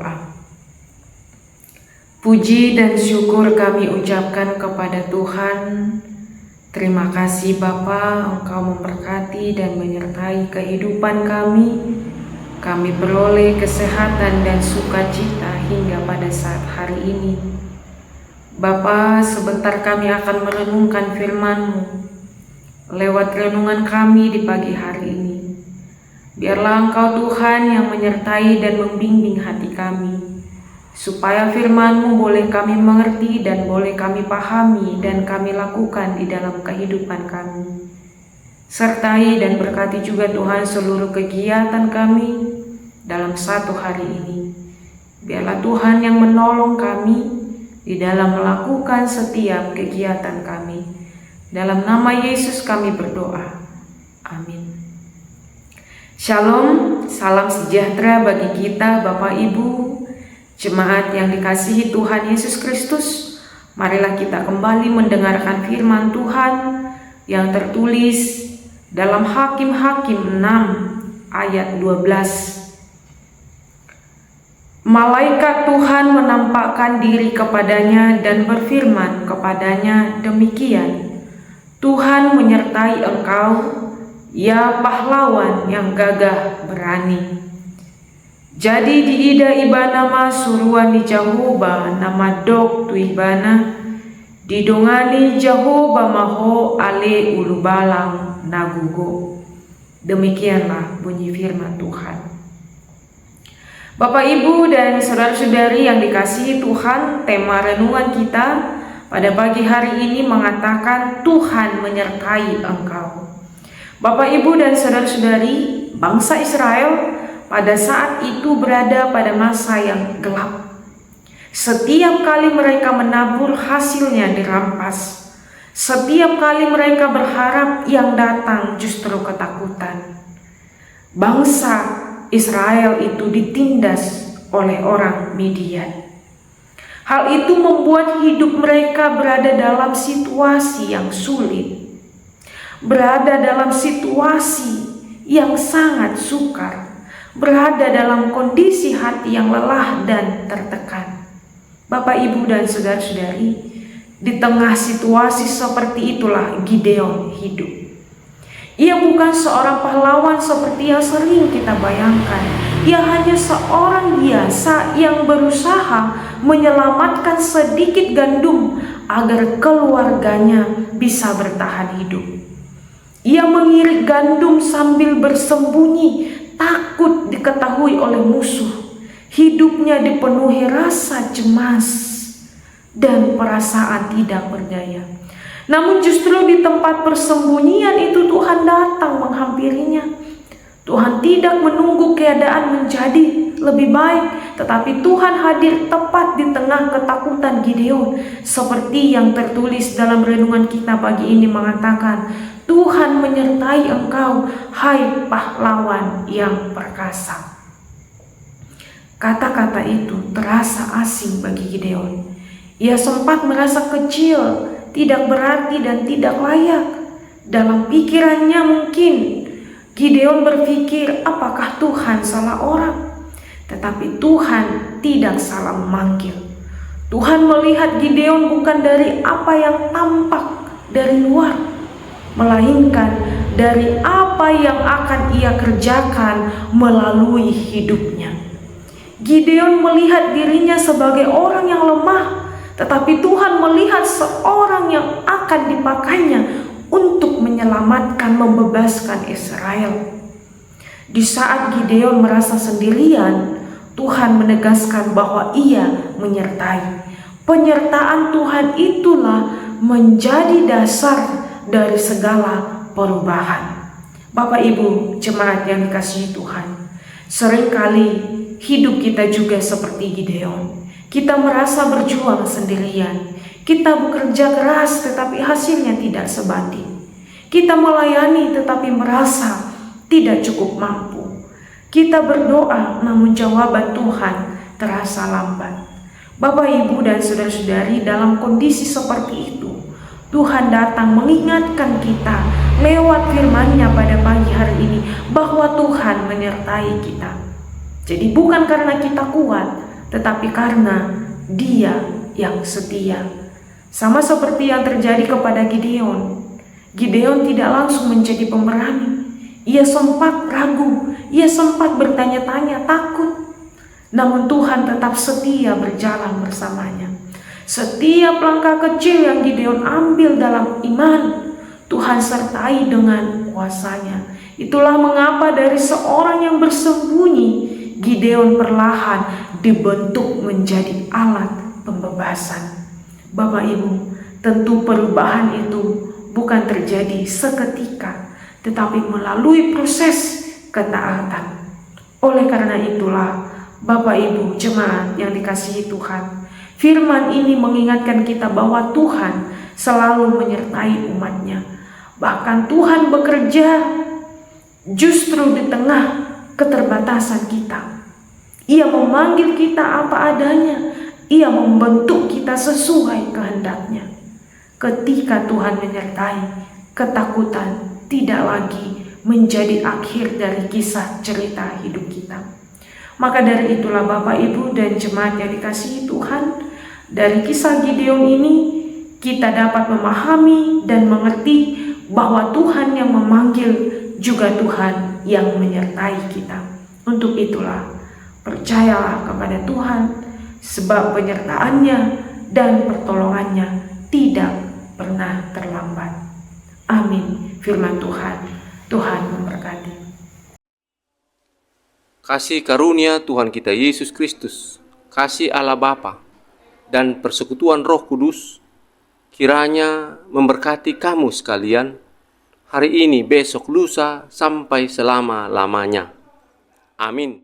berdoa. Puji dan syukur kami ucapkan kepada Tuhan. Terima kasih Bapa, Engkau memberkati dan menyertai kehidupan kami. Kami beroleh kesehatan dan sukacita hingga pada saat hari ini. Bapa, sebentar kami akan merenungkan firman-Mu. Lewat renungan kami di pagi hari ini, biarlah Engkau Tuhan yang menyertai dan membimbing hati kami, supaya firman-Mu boleh kami mengerti dan boleh kami pahami dan kami lakukan di dalam kehidupan kami. Sertai dan berkati juga Tuhan seluruh kegiatan kami dalam satu hari ini. Biarlah Tuhan yang menolong kami di dalam melakukan setiap kegiatan kami. Dalam nama Yesus kami berdoa. Amin. Shalom, salam sejahtera bagi kita Bapak Ibu, jemaat yang dikasihi Tuhan Yesus Kristus. Marilah kita kembali mendengarkan firman Tuhan yang tertulis dalam Hakim-Hakim 6 ayat 12. Malaikat Tuhan menampakkan diri kepadanya dan berfirman kepadanya demikian, Tuhan menyertai engkau, ya pahlawan yang gagah berani. Jadi di ida ibana ma suruan di Jahoba nama dok tu ibana, didongani Jahoba maho ale ulubalang nagugo. Demikianlah bunyi firman Tuhan. Bapak, Ibu, dan saudara-saudari yang dikasihi Tuhan, tema renungan kita pada pagi hari ini mengatakan Tuhan menyertai engkau. Bapak, Ibu, dan saudara-saudari, bangsa Israel pada saat itu berada pada masa yang gelap. Setiap kali mereka menabur, hasilnya dirampas. Setiap kali mereka berharap, yang datang justru ketakutan. Bangsa Israel itu ditindas oleh orang Midian. Hal itu membuat hidup mereka berada dalam situasi yang sulit, berada dalam situasi yang sangat sukar, berada dalam kondisi hati yang lelah dan tertekan. Bapak, Ibu, dan saudara-saudari, di tengah situasi seperti itulah Gideon hidup. Ia bukan seorang pahlawan seperti yang sering kita bayangkan. Ia hanya seorang biasa yang berusaha menyelamatkan sedikit gandum agar keluarganya bisa bertahan hidup. Ia mengirik gandum sambil bersembunyi, takut diketahui oleh musuh. Hidupnya dipenuhi rasa cemas dan perasaan tidak berdaya. Namun justru di tempat persembunyian itu Tuhan datang menghampirinya. Tuhan tidak menunggu keadaan menjadi lebih baik, tetapi Tuhan hadir tepat di tengah ketakutan Gideon. Seperti yang tertulis dalam renungan kita pagi ini mengatakan, Tuhan menyertai engkau, hai pahlawan yang perkasa. Kata-kata itu terasa asing bagi Gideon. Ia sempat merasa kecil, tidak berarti dan tidak layak. Dalam pikirannya mungkin Gideon berpikir, apakah Tuhan salah orang? Tetapi Tuhan tidak salah memanggil. Tuhan melihat Gideon bukan dari apa yang tampak dari luar, melainkan dari apa yang akan ia kerjakan melalui hidupnya. Gideon melihat dirinya sebagai orang yang lemah, tetapi Tuhan melihat seorang yang akan dipakainya untuk menyelamatkan, membebaskan Israel. Di saat Gideon merasa sendirian, Tuhan menegaskan bahwa ia menyertai. Penyertaan Tuhan itulah menjadi dasar dari segala perubahan. Bapak, Ibu, jemaat yang dikasihi Tuhan, seringkali hidup kita juga seperti Gideon. Kita merasa berjuang sendirian. Kita bekerja keras tetapi hasilnya tidak sebanding. Kita melayani tetapi merasa tidak cukup mampu. Kita berdoa namun jawaban Tuhan terasa lambat. Bapak, Ibu, dan saudara-saudari, dalam kondisi seperti itu, Tuhan datang mengingatkan kita lewat firman-Nya pada pagi hari ini bahwa Tuhan menyertai kita. Jadi bukan karena kita kuat, tetapi karena Dia yang setia. Sama seperti yang terjadi kepada Gideon. Gideon tidak langsung menjadi pemberani. Ia sempat ragu, ia sempat bertanya-tanya, takut. Namun Tuhan tetap setia berjalan bersamanya. Setiap langkah kecil yang Gideon ambil dalam iman, Tuhan sertai dengan kuasa-Nya. Itulah mengapa dari seorang yang bersembunyi, Gideon perlahan dibentuk menjadi alat pembebasan. Bapak Ibu, tentu perubahan itu bukan terjadi seketika, tetapi melalui proses ketaatan. Oleh karena itulah, Bapak Ibu jemaat yang dikasihi Tuhan, firman ini mengingatkan kita bahwa Tuhan selalu menyertai umat-Nya. Bahkan Tuhan bekerja justru di tengah keterbatasan kita. Ia memanggil kita apa adanya. Ia membentuk kita sesuai kehendak-Nya. Ketika Tuhan menyertai, ketakutan tidak lagi menjadi akhir dari kisah cerita hidup kita. Maka dari itulah Bapak Ibu dan jemaat yang dikasihi Tuhan, dari kisah Gideon ini kita dapat memahami dan mengerti bahwa Tuhan yang memanggil juga Tuhan yang menyertai kita. Untuk itulah percayalah kepada Tuhan, sebab penyertaan-Nya dan pertolongan-Nya tidak pernah terlambat. Amin. Firman Tuhan. Tuhan memberkati. Kasih karunia Tuhan kita Yesus Kristus, kasih Allah Bapa, dan persekutuan Roh Kudus kiranya memberkati kamu sekalian hari ini, besok, lusa, sampai selama-lamanya. Amin.